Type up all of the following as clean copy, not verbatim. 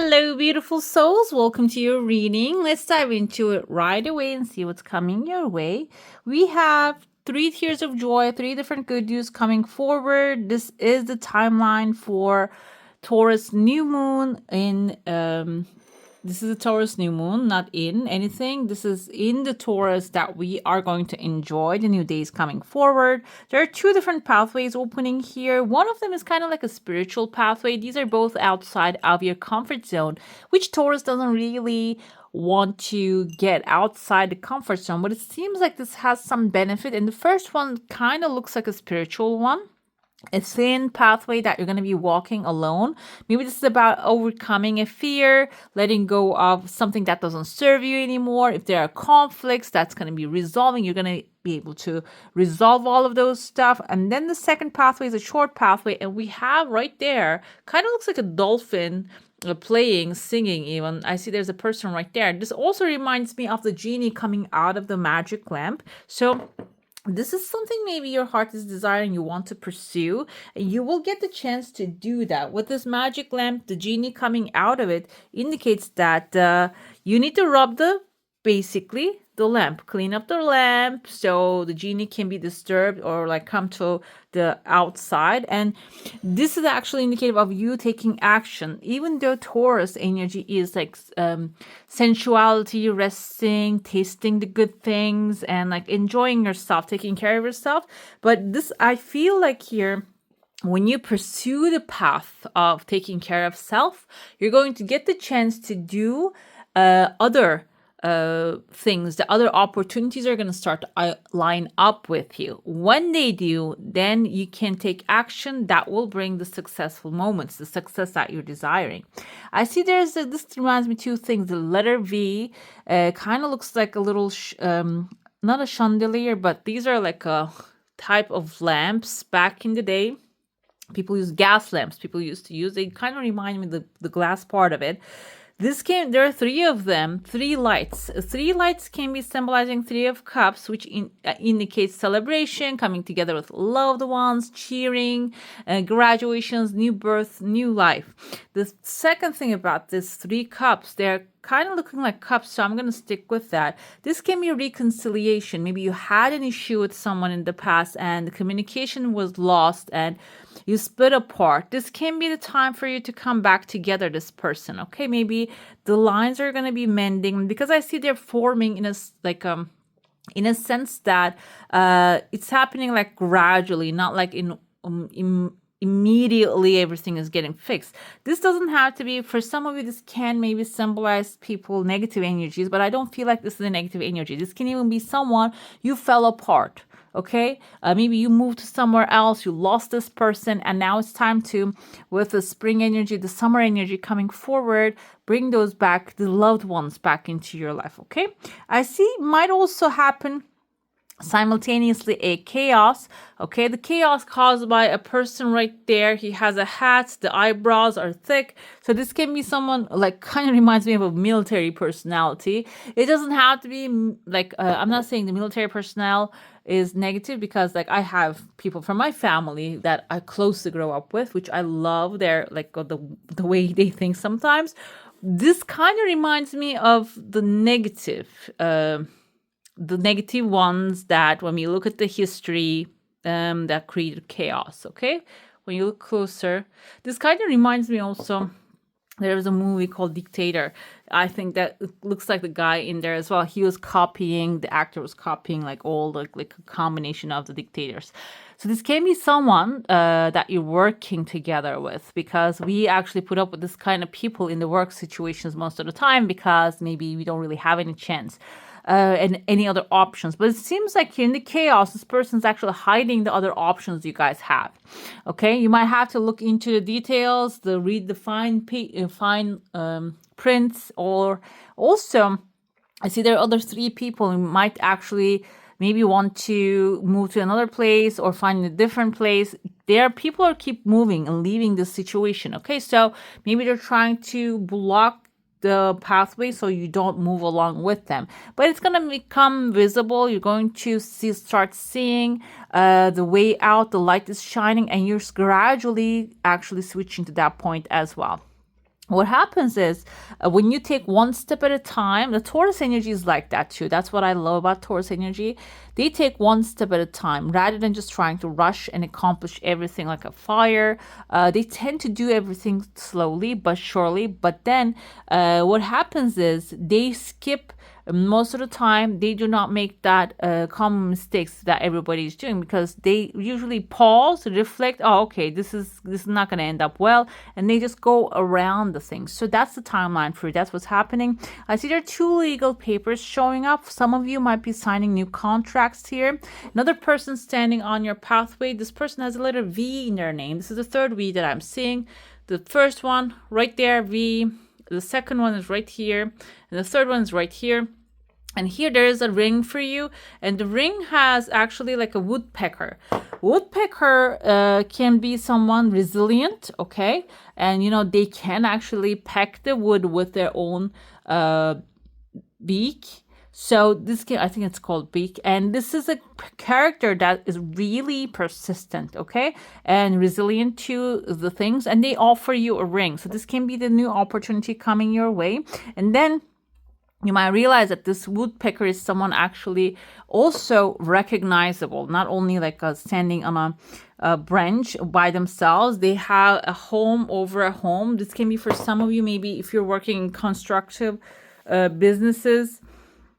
Hello, beautiful souls. Welcome to your reading. Let's dive into it right away and see what's coming your way. We have 3 tiers of joy, 3 different good news coming forward. This is the timeline for Taurus new moon in this is a Taurus new moon, not in anything. This is in the Taurus that we are going to enjoy the new days coming forward. There are 2 different pathways opening here. One of them is kind of like a spiritual pathway. These are both outside of your comfort zone, which Taurus doesn't really want to get outside the comfort zone, but it seems like this has some benefit. And the first one kind of looks like a spiritual one. A thin pathway that you're going to be walking alone. Maybe this is about overcoming a fear, letting go of something that doesn't serve you anymore. If there are conflicts, that's going to be resolving. You're going to be able to resolve all of those stuff. And then the second pathway is a short pathway. And we have right there, kind of looks like a dolphin playing, singing even. I see there's a person right there. This also reminds me of the genie coming out of the magic lamp. So this is something maybe your heart is desiring, you want to pursue, and you will get the chance to do that. With this magic lamp, the genie coming out of it indicates that you need to rub basically the lamp, clean up the lamp so the genie can be disturbed or like come to the outside. And this is actually indicative of you taking action. Even though Taurus energy is like sensuality, resting, tasting the good things, and like enjoying yourself, taking care of yourself. But this, I feel like here, when you pursue the path of taking care of self, you're going to get the chance to do other things. The other opportunities are going to start to line up with you. When they do, then you can take action that will bring the successful moments, the success that you're desiring. I see this reminds me 2 things. The letter V kind of looks like a little not a chandelier, but these are like a type of lamps back in the day. People use gas lamps. People used to use. They kind of remind me of the glass part of it. There are 3 of them, 3 lights. 3 lights can be symbolizing 3 of cups, which indicates celebration, coming together with loved ones, cheering, graduations, new birth, new life. The second thing about this 3 cups, they're kind of looking like cups, so I'm going to stick with that. This can be a reconciliation. Maybe you had an issue with someone in the past and the communication was lost and you split apart. This can be the time for you to come back together, this person, okay? Maybe the lines are going to be mending because I see they're forming in a sense that it's happening like gradually, not like immediately everything is getting fixed. This doesn't have to be, for some of you, this can maybe symbolize people, negative energies, but I don't feel like this is a negative energy. This can even be someone you fell apart. Okay, maybe you moved to somewhere else, you lost this person, and now it's time to, with the spring energy, the summer energy coming forward, bring those back, the loved ones back into your life. Okay, I see might also happen simultaneously a chaos. Okay, the chaos caused by a person right there. He has a hat, the eyebrows are thick, so this can be someone like, kind of reminds me of a military personality. It doesn't have to be like I'm not saying the military personnel is negative, because like I have people from my family that I closely grow up with, which I love their like the way they think sometimes. This kind of reminds me of the negative ones that when we look at the history that created chaos. Okay, when you look closer, this kind of reminds me also, there was a movie called Dictator. I think that it looks like the guy in there as well. The actor was copying like all like a combination of the dictators. So this can be someone that you're working together with, because we actually put up with this kind of people in the work situations most of the time because maybe we don't really have any chance. And any other options. But it seems like in the chaos, this person's actually hiding the other options you guys have. Okay, you might have to look into the details, read the fine prints, or also, I see there are other 3 people who might actually maybe want to move to another place or find a different place. People are keep moving and leaving this situation. Okay, so maybe they're trying to block the pathway so you don't move along with them, but it's going to become visible. You're going to start seeing the way out. The light is shining, and you're gradually actually switching to that point as well. what happens is when you take one step at a time, the Taurus energy is like that too. That's what I love about Taurus energy. They take one step at a time rather than just trying to rush and accomplish everything like a fire. They tend to do everything slowly but surely. But then what happens is they skip most of the time. They do not make that common mistakes that everybody is doing, because they usually pause, reflect, oh okay, this is not going to end up well, and they just go around the things. So that's the timeline for you. That's what's happening. I see there are 2 legal papers showing up. Some of you might be signing new contracts here. Another person standing on your pathway. This person has a letter V in their name. This is the 3rd V that I'm seeing. The first one right there, V. The second one is right here, and the third one is right here. And here there is a ring for you, and the ring has actually like a woodpecker. Woodpecker can be someone resilient, okay? And you know, they can actually peck the wood with their own beak. So this can, I think it's called beak, and this is a character that is really persistent, okay, and resilient to the things, and they offer you a ring. So this can be the new opportunity coming your way. And then you might realize that this woodpecker is someone actually also recognizable, not only like standing on a branch by themselves. They have a home over a home. This can be for some of you, maybe if you're working in constructive businesses.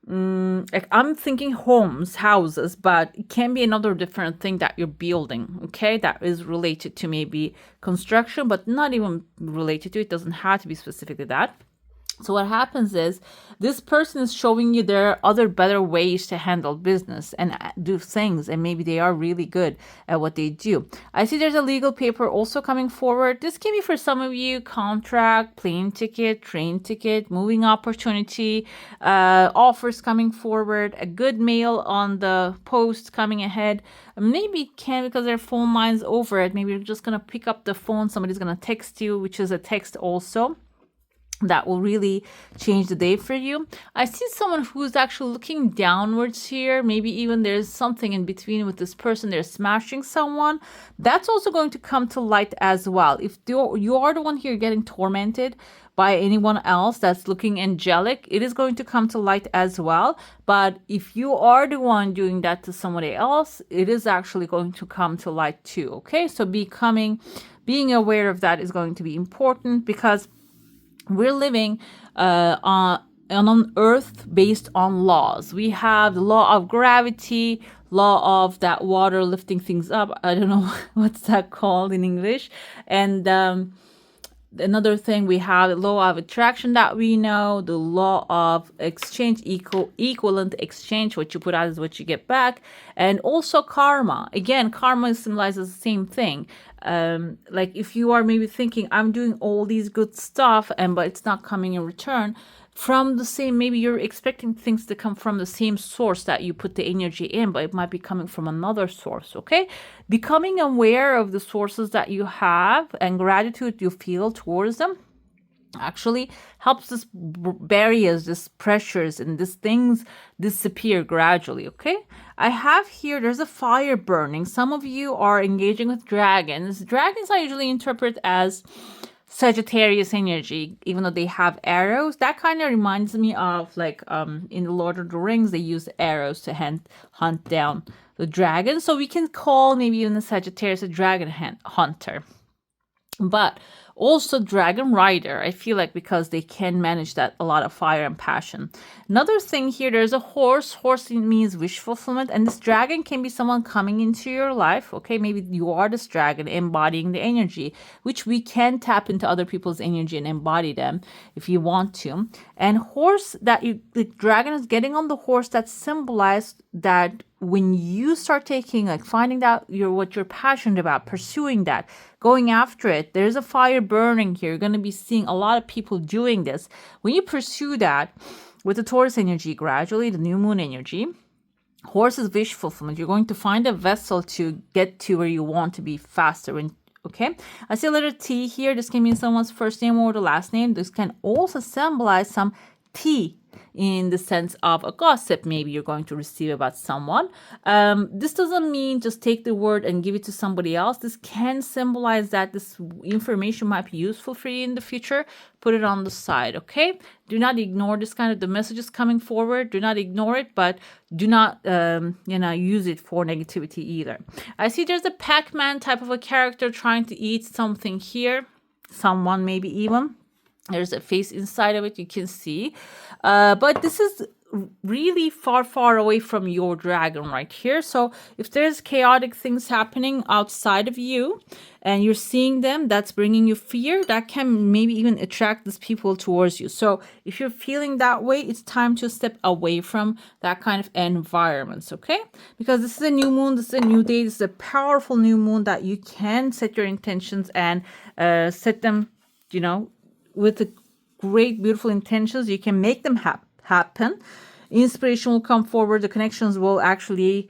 Like I'm thinking homes, houses, but it can be another different thing that you're building, okay, that is related to maybe construction, but not even related to it. Doesn't have to be specifically that. So what happens is this person is showing you there are other better ways to handle business and do things, and maybe they are really good at what they do. I see there's a legal paper also coming forward. This can be for some of you: contract, plane ticket, train ticket, moving opportunity, offers coming forward, a good mail on the post coming ahead. Maybe can, because their phone line's over it, maybe you're just going to pick up the phone, somebody's going to text you, which is a text also. That will really change the day for you. I see someone who's actually looking downwards here. Maybe even there's something in between with this person. They're smashing someone. That's also going to come to light as well. If you are the one here getting tormented by anyone else that's looking angelic, it is going to come to light as well. But if you are the one doing that to somebody else, it is actually going to come to light too. Okay, so being aware of that is going to be important, because we're living on an earth based on laws. We have the law of gravity, law of that water lifting things up. I don't know what's that called in English. And another thing, we have the law of attraction that we know, the law of exchange, equivalent exchange. What you put out is what you get back. And also karma. Again, karma symbolizes the same thing. Like if you are maybe thinking, I'm doing all these good stuff, but it's not coming in return from the same, maybe you're expecting things to come from the same source that you put the energy in, but it might be coming from another source. Okay, becoming aware of the sources that you have and gratitude you feel towards them actually helps this barriers, this pressures, and these things disappear gradually. Okay, I have here, there's a fire burning. Some of you are engaging with dragons. Dragons I usually interpret as Sagittarius energy, even though they have arrows. That kind of reminds me of like in the Lord of the Rings, they use arrows to hunt down the dragon. So we can call maybe even the Sagittarius a dragon hunter. But also dragon rider, I feel like, because they can manage that a lot of fire and passion. Another thing here, there's a horse. Horse means wish fulfillment, and this dragon can be someone coming into your life. Okay, maybe you are this dragon embodying the energy, which we can tap into other people's energy and embody them if you want to. And horse, the dragon is getting on the horse, that symbolized that when you start taking, like finding out what you're passionate about, pursuing that, going after it, there's a fire burning here. You're going to be seeing a lot of people doing this. When you pursue that with the Taurus energy, gradually, the new moon energy, horse is wish fulfillment. You're going to find a vessel to get to where you want to be faster. Okay, I see a letter T here. This can mean someone's first name or the last name. This can also symbolize some tea in the sense of a gossip maybe you're going to receive about someone. This doesn't mean just take the word and give it to somebody else. This can symbolize that this information might be useful for you in the future. Put it on the side, okay? Do not ignore this kind of the messages coming forward. Do not ignore it, but do not use it for negativity either. I see there's a Pac-Man type of a character trying to eat something here. Someone maybe even. There's a face inside of it you can see. But this is really far away from your dragon right here. So if there's chaotic things happening outside of you and you're seeing them, that's bringing you fear, that can maybe even attract these people towards you. So if you're feeling that way, it's time to step away from that kind of environments, okay? Because this is a new moon, this is a new day, this is a powerful new moon that you can set your intentions and set them, with the great, beautiful intentions. You can make them happen. Inspiration will come forward. The connections will actually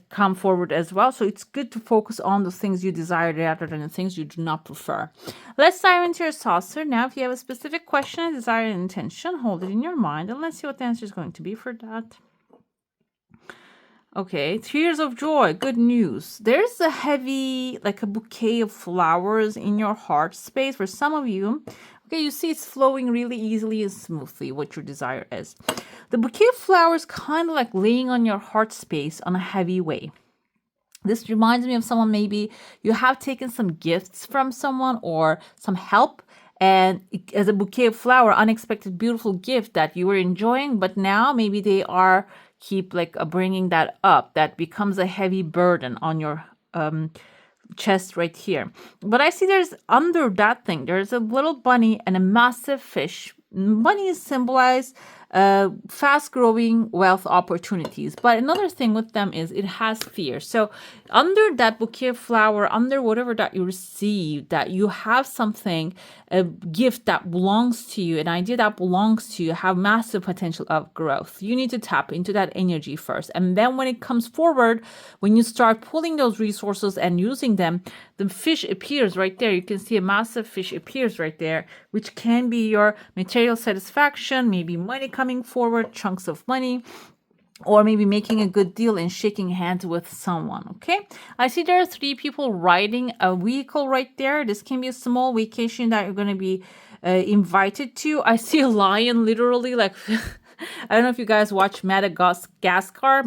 come forward as well. So it's good to focus on the things you desire rather than the things you do not prefer. Let's dive into your saucer. Now, if you have a specific question, desire, and intention, hold it in your mind. And let's see what the answer is going to be for that. Okay, tears of joy, good news. There's a heavy, like a bouquet of flowers in your heart space for some of you. Okay, you see it's flowing really easily and smoothly, what your desire is. The bouquet of flowers kind of like laying on your heart space on a heavy way. This reminds me of someone, maybe you have taken some gifts from someone or some help, and as a bouquet of flower, unexpected, beautiful gift that you were enjoying, but now maybe they are keep bringing that up. That becomes a heavy burden on your chest right here. But I see there's under that thing, there's a little bunny and a massive fish. Bunny is symbolized fast-growing wealth opportunities. But another thing with them is it has fear. So under that bouquet of flower, under whatever that you receive, that you have something, a gift that belongs to you, an idea that belongs to you, have massive potential of growth. You need to tap into that energy first. And then when it comes forward, when you start pulling those resources and using them, the fish appears right there. You can see a massive fish appears right there, which can be your material satisfaction, maybe money coming forward, chunks of money, or maybe making a good deal and shaking hands with someone, okay? I see there are 3 people riding a vehicle right there. This can be a small vacation that you're going to be invited to. I see a lion literally I don't know if you guys watch Madagascar.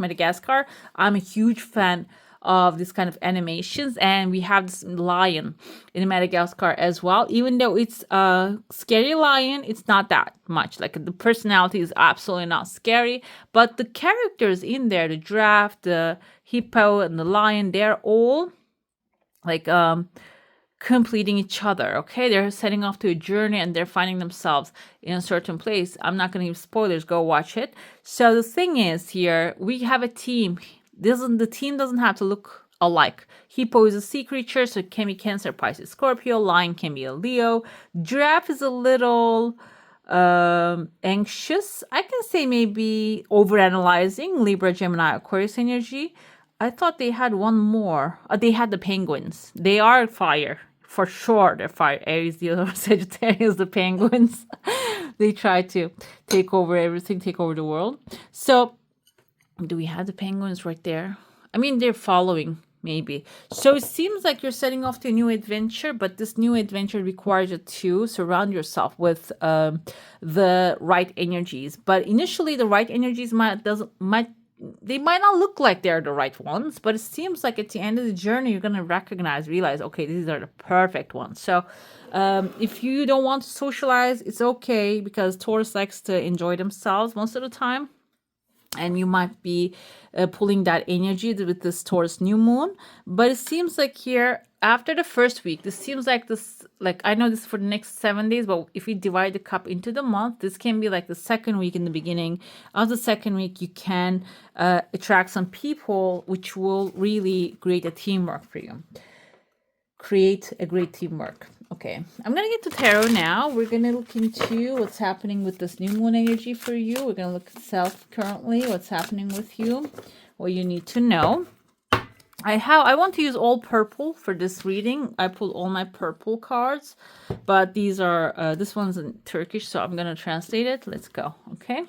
I'm a huge fan of this kind of animations, and we have this lion in Madagascar as well. Even though it's a scary lion, it's not that much. The personality is absolutely not scary, but the characters in there, the giraffe, the hippo, and the lion, they're all completing each other, okay? They're setting off to a journey and they're finding themselves in a certain place. I'm not going to give spoilers, go watch it. So the thing is here, we have a team. The team doesn't have to look alike. Hippo is a sea creature, so it can be Cancer, Pisces, Scorpio. Lion can be a Leo. Giraffe is a little anxious. I can say maybe overanalyzing. Libra, Gemini, Aquarius energy. I thought they had one more. They had the penguins. They are fire. For sure, they're fire. Aries, the other Sagittarius, the penguins. They try to take over everything, take over the world. So do we have the penguins right there? I mean, they're following, maybe. So it seems like you're setting off to a new adventure, but this new adventure requires you to surround yourself with the right energies. But initially, the right energies might not look like they're the right ones, but it seems like at the end of the journey, you're going to realize, okay, these are the perfect ones. So if you don't want to socialize, it's okay, because Taurus likes to enjoy themselves most of the time. And you might be pulling that energy with this Taurus new moon. But it seems like here, after the first week, this seems like this, I know this is for the next 7 days, but if we divide the cup into the month, this can be like the second week. In the beginning of the second week, you can attract some people, which will really create a teamwork for you. Create a great teamwork. Okay, I'm going to get to tarot now. We're going to look into what's happening with this new moon energy for you. We're going to look at self currently, what's happening with you, what you need to know. I want to use all purple for this reading. I pulled all my purple cards, but these are this one's in Turkish, so I'm gonna translate it. Let's go. Okay,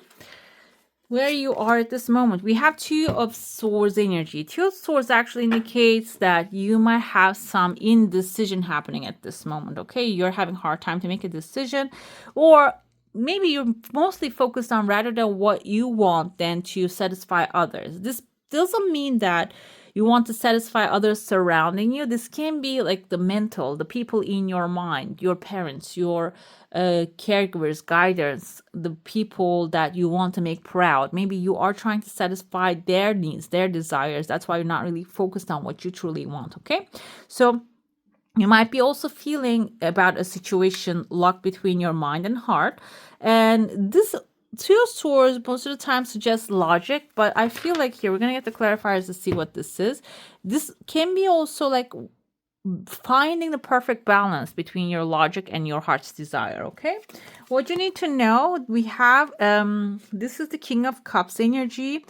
where you are at this moment, we have Two of Swords energy. Two of Swords actually indicates that you might have some indecision happening at this moment. Okay, you're having a hard time to make a decision, or maybe you're mostly focused on rather than what you want than to satisfy others. This doesn't mean that you want to satisfy others surrounding you. This can be like the mental, the people in your mind, your parents, your caregivers, guiders, the people that you want to make proud. Maybe you are trying to satisfy their needs, their desires. That's why you're not really focused on what you truly want. Okay, so you might be also feeling about a situation locked between your mind and heart. And this Two of Swords most of the time suggests logic, but I feel like here we're going to get the clarifiers to see what this is. This can be also like finding the perfect balance between your logic and your heart's desire. Okay, what you need to know, we have this is the King of Cups energy,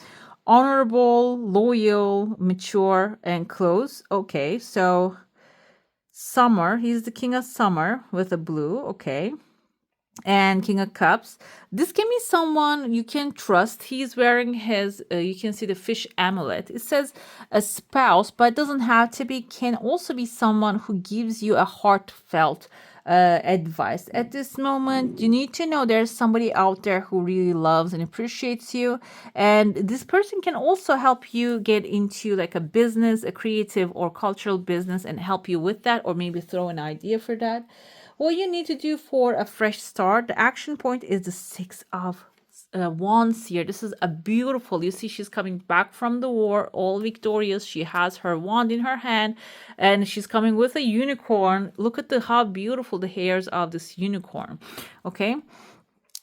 honorable, loyal, mature, and close. Okay, so Summer, he's the King of Summer with a blue. Okay, and King of Cups, this can be someone you can trust. He's wearing his you can see the fish amulet. It says a spouse, but it doesn't have to be. Can also be someone who gives you a heartfelt advice at this moment. You need to know there's somebody out there who really loves and appreciates you, and this person can also help you get into like a business, a creative or cultural business, and help you with that, or maybe throw an idea for that. What you need to do for a fresh start, the action point is the Six of Wands here. This is a beautiful, you see she's coming back from the war, all victorious. She has her wand in her hand and she's coming with a unicorn. Look at how beautiful the hairs of this unicorn. Okay,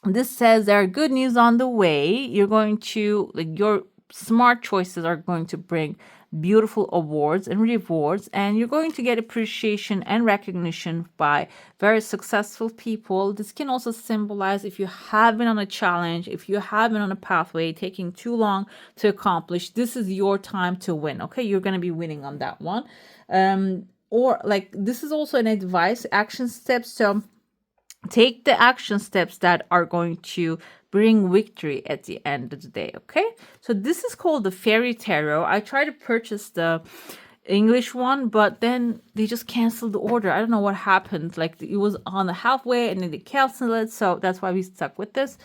this says there are good news on the way. You're going to, like, your smart choices are going to bring beautiful awards and rewards, and you're going to get appreciation and recognition by very successful people. This can also symbolize if you have been on a challenge, if you have been on a pathway taking too long to accomplish, this is your time to win. Okay, you're going to be winning on that one. Or like this is also an advice, action steps. So take the action steps that are going to bring victory at the end of the day. Okay, so this is called the Fairy Tarot. I tried to purchase the English one, but then they just canceled the order. I don't know what happened. Like it was on the halfway and then they canceled it, so that's why we stuck with this.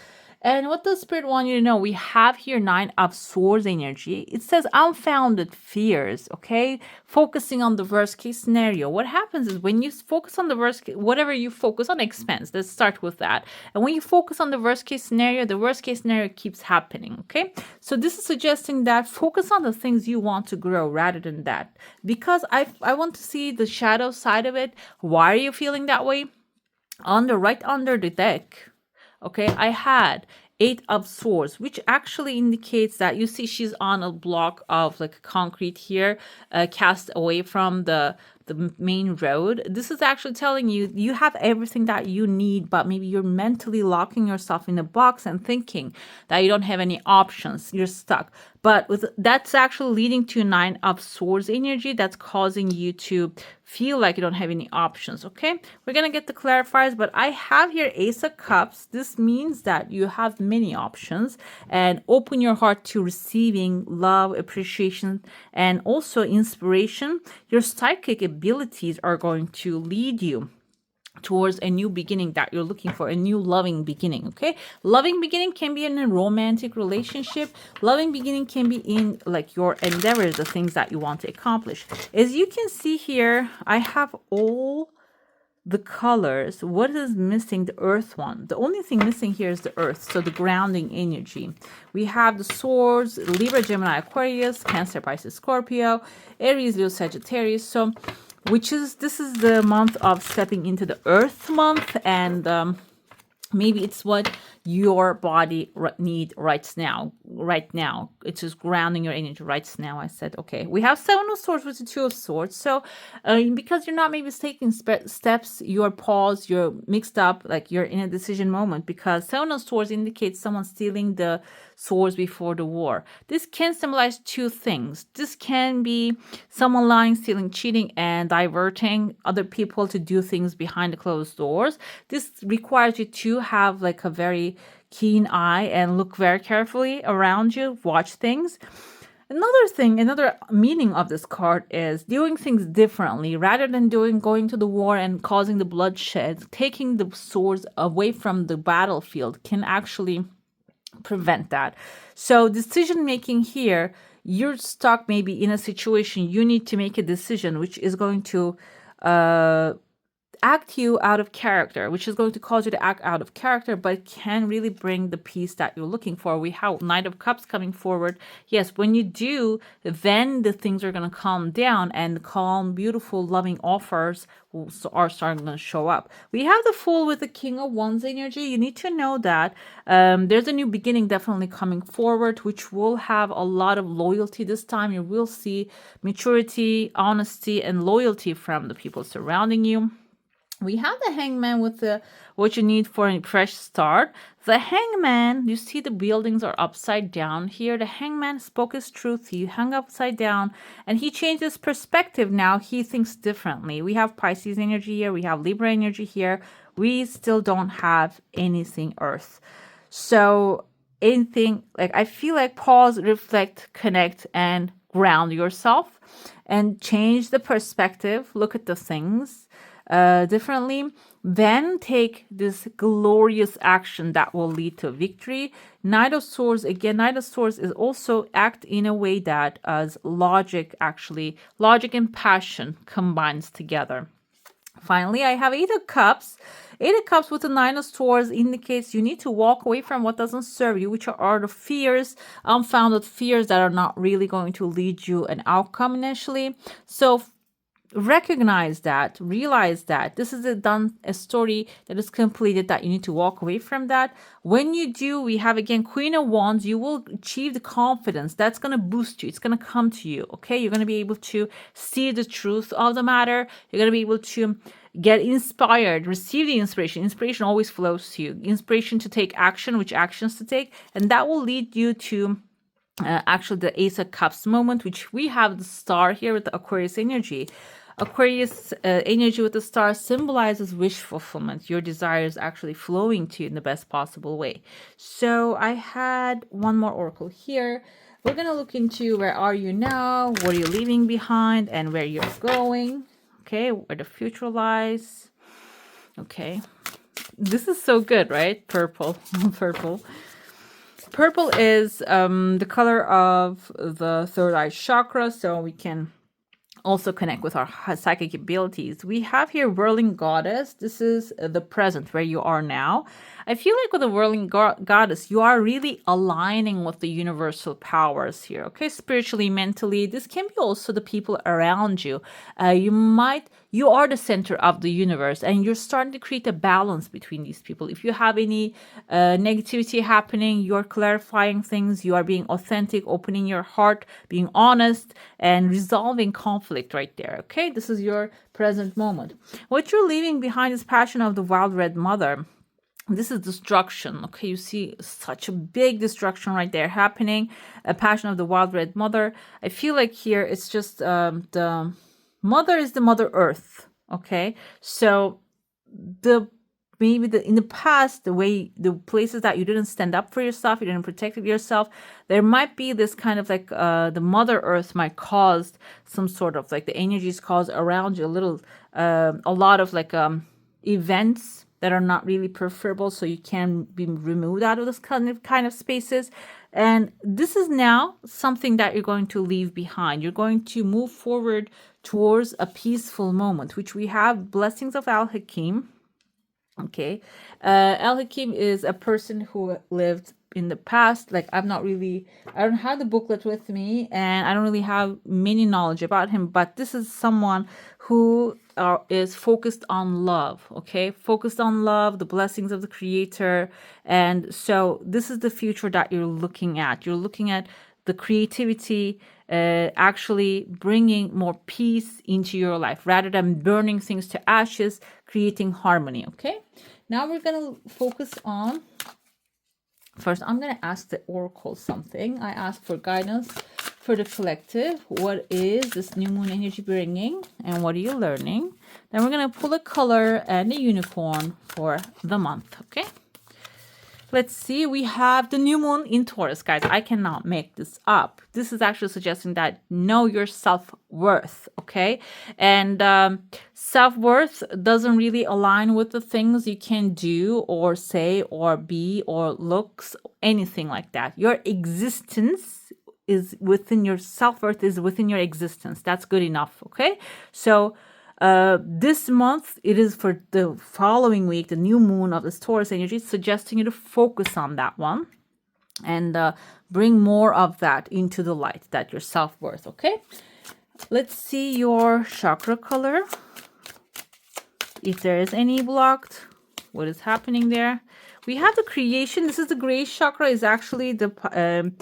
And what does Spirit want you to know? We have here Nine of Swords energy. It says unfounded fears, okay? Focusing on the worst case scenario. What happens is when you focus on the worst case, whatever you focus on, expense. Let's start with that. And when you focus on the worst case scenario, the worst case scenario keeps happening, okay? So this is suggesting that focus on the things you want to grow rather than that. Because I want to see the shadow side of it. Why are you feeling that way? Right under the deck, okay, I had Eight of Swords, which actually indicates that you see she's on a block of like concrete here, cast away from the main road. This is actually telling you you have everything that you need, but maybe you're mentally locking yourself in a box and thinking that you don't have any options. You're stuck. But that's actually leading to Nine of Swords energy that's causing you to feel like you don't have any options. Okay, we're gonna get the clarifiers, but I have here Ace of Cups. This means that you have many options, and open your heart to receiving love, appreciation, and also inspiration. Your psychic abilities are going to lead you towards a new beginning that you're looking for, a new loving beginning. Okay, loving beginning can be in a romantic relationship. Loving beginning can be in like your endeavors, the things that you want to accomplish. As you can see here, I have all the colors. What is missing? The earth one. The only thing missing here is the earth, so the grounding energy. We have the swords, Libra, Gemini, Aquarius, Cancer, Pisces, Scorpio, Aries, Leo, Sagittarius. So this is the month of stepping into the earth month, and Maybe it's what your body need right now. It's just grounding your energy right now. I said, okay, we have Seven of Swords with the Two of Swords. So because you're not maybe taking steps, you're paused, you're mixed up, like you're in a decision moment, because Seven of Swords indicates someone stealing the swords before the war. This can symbolize two things. This can be someone lying, stealing, cheating, and diverting other people to do things behind the closed doors. This requires you to have like a very keen eye and look very carefully around you, watch things. Another meaning of this card is doing things differently rather than going to the war and causing the bloodshed. Taking the swords away from the battlefield can actually prevent that. So decision making here, you're stuck maybe in a situation, you need to make a decision which is going to act you out of character, which is going to cause you to act out of character, but it can really bring the peace that you're looking for. We have Knight of Cups coming forward. Yes, when you do, then the things are going to calm down, and calm, beautiful, loving offers are starting to show up. We have the Fool with the King of Wands energy. You need to know that there's a new beginning definitely coming forward, which will have a lot of loyalty this time. You will see maturity, honesty, and loyalty from the people surrounding you. We have the Hangman with the what you need for a fresh start. The Hangman, you see the buildings are upside down here. The Hangman spoke his truth. He hung upside down and he changed his perspective. Now he thinks differently. We have Pisces energy here. We have Libra energy here. We still don't have anything Earth. So anything, like I feel like pause, reflect, connect, and ground yourself and change the perspective. Look at the things differently, then take this glorious action that will lead to victory. Knight of Swords, again, Knight of Swords is also act in a way that as logic and passion combines together. Finally, I have Eight of Cups. Eight of Cups with the Nine of Swords indicates you need to walk away from what doesn't serve you, which are the fears, unfounded fears that are not really going to lead you an outcome initially. So recognize that, realize that this is a story that is completed, that you need to walk away from that. When you do, we have again Queen of Wands. You will achieve the confidence that's going to boost you. It's going to come to you. Okay, you're going to be able to see the truth of the matter. You're going to be able to get inspired, receive the inspiration. Inspiration always flows to you. Inspiration to take action, which actions to take, and that will lead you to actually the Ace of Cups moment, which we have the star here with the Aquarius energy. Aquarius energy with the star symbolizes wish fulfillment. Your desires actually flowing to you in the best possible way. So I had one more oracle here. We're going to look into where are you now, what are you leaving behind, and where you're going. Okay, where the future lies. Okay, this is so good, right? Purple. Purple is the color of the third eye chakra, so we can also connect with our psychic abilities. We have here Whirling Goddess. This is the present, where you are now. I feel like with the Whirling Goddess, you are really aligning with the universal powers here, okay? Spiritually, mentally. This can be also the people around you. You are the center of the universe, and you're starting to create a balance between these people. If you have any negativity happening, you're clarifying things, you are being authentic, opening your heart, being honest, and resolving conflict right there, okay? This is your present moment. What you're leaving behind is passion of the wild red mother. This is destruction. Okay, you see such a big destruction right there happening. A passion of the wild red mother. I feel like here it's just the mother is the Mother Earth. Okay, so in the past, the places that you didn't stand up for yourself, you didn't protect yourself, there might be this kind of like the Mother Earth might cause some sort of like the energies cause around you a lot of like events that are not really preferable, so you can be removed out of this kind of spaces. And this is now something that you're going to leave behind. You're going to move forward towards a peaceful moment, which we have blessings of Al Hakim. Okay. El Hakim is a person who lived in the past. Like, I don't have the booklet with me, and I don't really have many knowledge about him, but this is someone who is focused on love. Okay. Focused on love, the blessings of the creator. And so this is the future that you're looking at. You're looking at the creativity, actually bringing more peace into your life rather than burning things to ashes, creating harmony. Okay, now we're gonna focus on, first I'm gonna ask the oracle something. I ask for guidance for the collective. What is this new moon energy bringing, and what are you learning? Then we're gonna pull a color and a unicorn for the month. Okay, let's see. We have the new moon in Taurus, guys. I cannot make this up. This is actually suggesting that know your self-worth, okay? And self-worth doesn't really align with the things you can do or say or be or looks, anything like that. Your existence is within your self-worth, is within your existence. That's good enough, okay? So this month, it is for the following week, the new moon of this Taurus energy, suggesting you to focus on that one and bring more of that into the light, that your self-worth, okay? Let's see your chakra color. If there is any blocked, what is happening there? We have the creation. This is the gray chakra, is actually the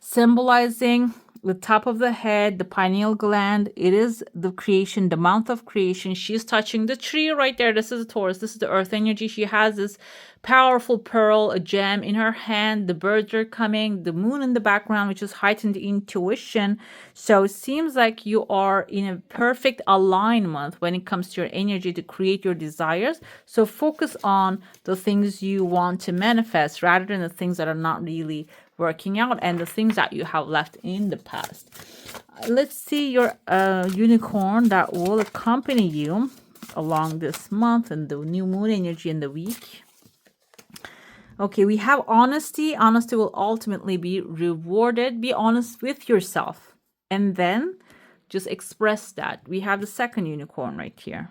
symbolizing the top of the head, the pineal gland. It is the creation, the month of creation. She's touching the tree right there. This is a Taurus. This is the earth energy. She has this powerful pearl, a gem in her hand. The birds are coming, the moon in the background, which is heightened intuition. So it seems like you are in a perfect alignment when it comes to your energy to create your desires. So focus on the things you want to manifest rather than the things that are not really working out and the things that you have left in the past. Let's see your unicorn that will accompany you along this month and the new moon energy in the week. Okay, we have honesty. Honesty will ultimately be rewarded. Be honest with yourself and then just express that. We have the second unicorn right here.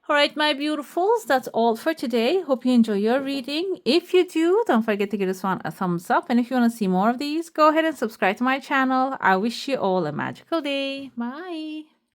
All right, my beautifuls, that's all for today. Hope you enjoy your reading. If you do, don't forget to give this one a thumbs up. And if you want to see more of these, go ahead and subscribe to my channel. I wish you all a magical day. Bye.